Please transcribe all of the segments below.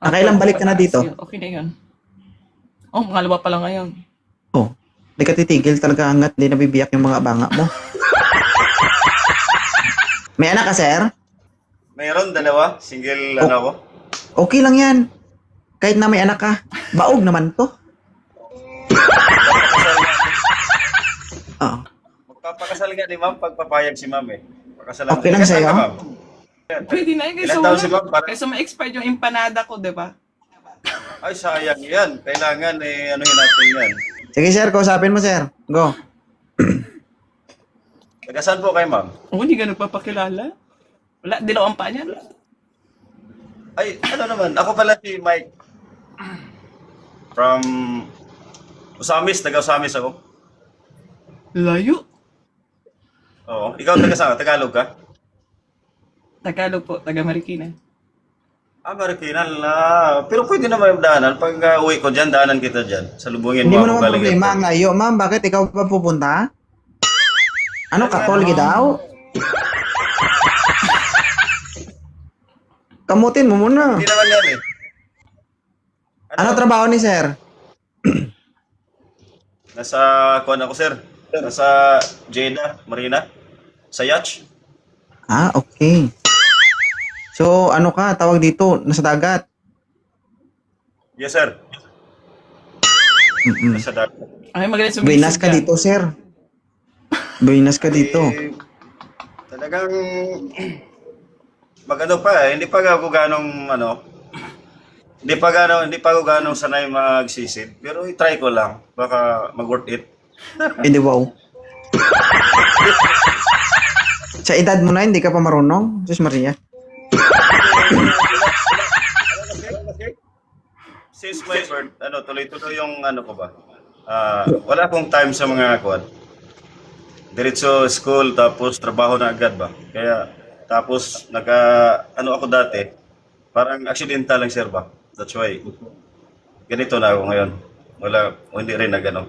Nakailang balik ka na dito? Okay na yun. Oh, pangalawa pa lang ngayon. Oh, hindi ka titigil talaga hanggat hindi nabibiyak yung mga banga mo. May anak ka, sir? Mayroon, dalawa. Single ano ako. Okay lang yan. Kahit na may anak ka. Baog naman to. Oo. Magpapakasal nga ni ma'am pag papayag si ma'am eh. Pakasalan Okay lang sa'yo? ma'am. Pwede na yun. Ilan taon si ma'am? Kaysa ma-expired yung empanada ko, di ba? Ay, sayang yan. Kailangan eh, anuhin natin yan. Sige, sir. Kausapin mo, sir. Go. Taga-saan po kayo, ma'am? Oo, hindi ka nagpapakilala. Wala, dilaw ang pa niyan. Ay, ano naman, ako pala si Mike. From Usamis, taga-Usamis ako. Layo. Oo. Ikaw taga-saan? Tagalog ka? Tagalog po, taga Marikina. Ah, Marikina na. Pero pwede naman yung daanan. Pag uwi ko dyan, daanan kita dyan. Salubungin Hindi mo mo ako naman galing problema. airport. Ang layo, ma'am. Bakit ikaw pa pupunta? Ano, katolgi daw? Kamutin mo muna. Hindi naman yan eh. Ano trabaho ni sir? Nasa, kuhan ako sir. Nasa Jeddah, Marina. Sa yacht. Ah, okay. So, ano ka? Tawag dito, nasa dagat. Yes sir. Mm-mm. Nasa dagat. Ay, magaling sumisip Buenas ka dito, sir. Buenas ka dito. Eh, talagang magano pa eh. Hindi pa ako ganong ano. Hindi pa ako ganong sanay magsisid. Pero i-try ko lang. Baka mag-worth it. Hindi, wow. Sa edad mo na, hindi ka pa marunong? Sus Maria. Since my birth, ano, tuloy-tuloy yung ano ko ba? Wala akong time sa mga kuwan. Diretso school, tapos trabaho na agad ba? Kaya, tapos ano ako dati, parang accidental lang sir ba? That's why, ganito na ako ngayon. Hindi rin na gano'n.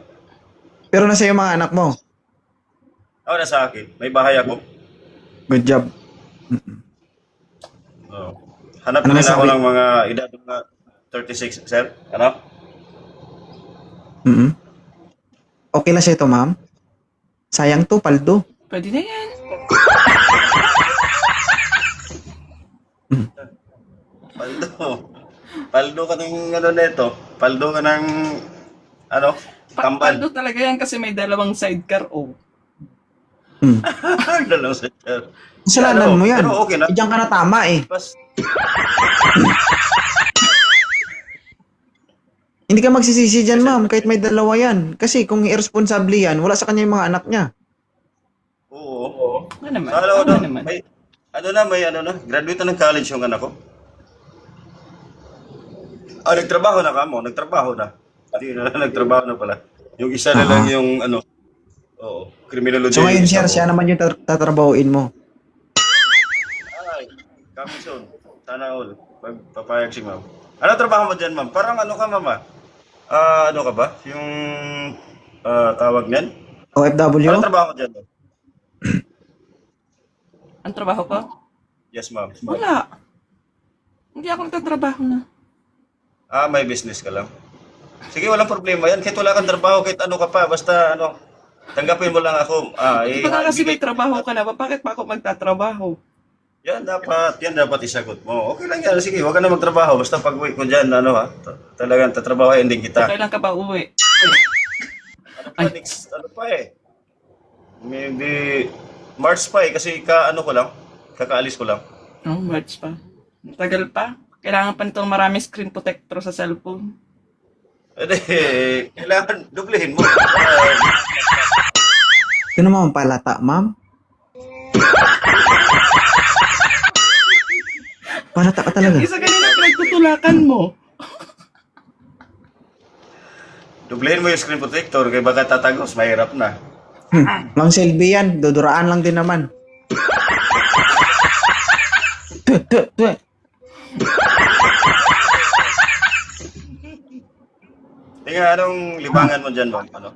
Pero nasa yung mga anak mo. Ako na sa akin, may bahay ako. Good job. Oh. Hanap Ano din ako masabi? ng mga edad mga 36, sir. Ano? Mm-mm. Okay na siya ito, ma'am. Sayang to, paldo. Pwede na yan. Paldo. Paldo ka ng ano neto. Paldo ka ng ano? Kambal. Paldo talaga yan kasi may dalawang sidecar, oh. Hmm. Dalaw sa sir. Kasalanan mo yan. Pero okay na. Diyan ka na tama eh. Bas, Hindi ka magsisisi dyan, ma'am, kahit may dalawa yan. Kasi kung irresponsable yan, wala sa kanya yung mga anak niya. oo. Ano naman? Ano, Ano naman? may ano na, graduate na ng college yung anak ko. Nagtrabaho na ka mo, nagtrabaho na. Hindi na, nagtrabaho na pala. Yung isa na lang yung ano, criminology. So ngayon, yung sir, isa siya ko. naman yung tatrabahuin mo. Ay, coming soon. Sana all. Pagpapayag si ma'am. Ano trabaho mo dyan, ma'am? Parang ano ka, ma'am, ano ka ba? Yung tawag niyan? OFW? Ano trabaho mo dyan, ma'am? Ang trabaho ko? Yes, ma'am. Wala. Hindi ako nagtatrabaho na. May business ka lang. Sige, walang problema yan. Kahit wala kang trabaho, kahit ano ka pa, basta ano, tanggapin mo lang ako. Di ba kasi may trabaho ka na ba? Bakit pa ako magtatrabaho? Yan dapat isagot mo. Okay lang yan. Sige, huwag ka na magtrabaho. Basta pag-uwi ko dyan, talagang tatrabahoin din kita. Kailan ka ba uwi? Next, ano pa eh. Maybe March pa eh, kasi kakaalis ko lang. Oh, March pa. Tagal pa. Kailangan pa nitong marami screen protector sa cellphone. Kailangan dublehin mo. Ito naman ang palata, ma'am. Palata ka talaga. Isa kanina pinagtutulakan mo. Dublehin mo yung screen protector, kaya baka tatagos, mahirap na. Mang Selby yan, duduraan lang din naman. Tuh. Tingnan, anong libangan mo dyan, ma'am? Ano?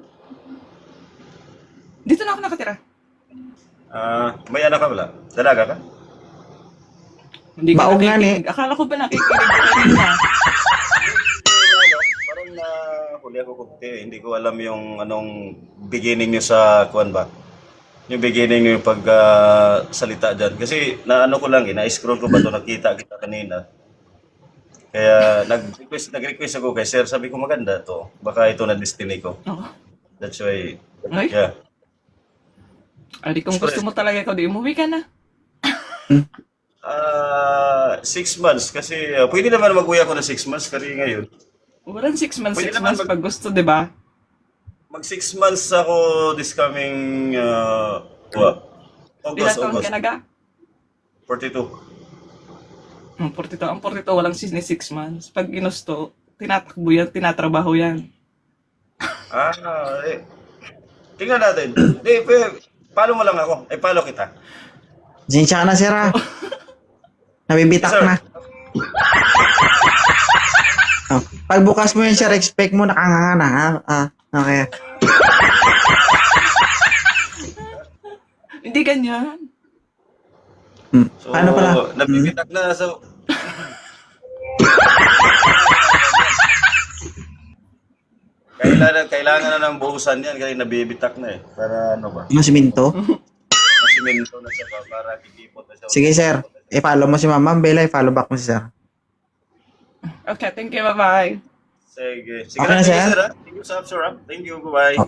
Dito na ako nakatira. May anak ka wala? Dalaga ka? Hindi ka Baog nga, nakikinig. Akala ko ba nakikinig ka rin na? kasi hindi ko alam yung anong beginning niyo sa kuan ba. Yung beginning niyo yung pag salita diyan. Kasi naano ko lang na-scroll ko ba to nakita kita kanina. Kaya nag-request ako kay sir, sabi ko maganda to. Baka ito na destiny ko. Oo. That's why Ay, yeah. Adi, kung gusto mo talaga ikaw, di umuwi ka na. 6 months kasi pwede naman mag-uwi ako ng 6 months kasi ngayon. Walang 6 months, Pwede 6 naman months pag gusto, di ba? Mag 6 months ako this coming Ilan August, taon ka na ga? 42. 42. Ang 42, walang 6 months. Pag ginusto, tinatakbo yan, tinatrabaho yan. Tingnan natin. Follow mo lang ako. Follow kita. Sinsya ka na, sir, ha? Nabibitak Sir. na. Oh, pagbukas mo yun, sir, expect mo nakanganga na, ha? Okay. Hindi ganyan. So, Paano pala? nabibitak na. So, kailangan na ng buhusan yan kasi nabibitak na eh. Para ano ba? Yung siminto? Masimento na siya ba? Para kikipot na siya. Sige, sir. I-follow mo si Ma'am Bella, i-follow back mo si sir. Okay, thank you, bye-bye. Sige. Okay na, sir? Thank you, sir. Thank you, sir. Thank you. Bye-bye.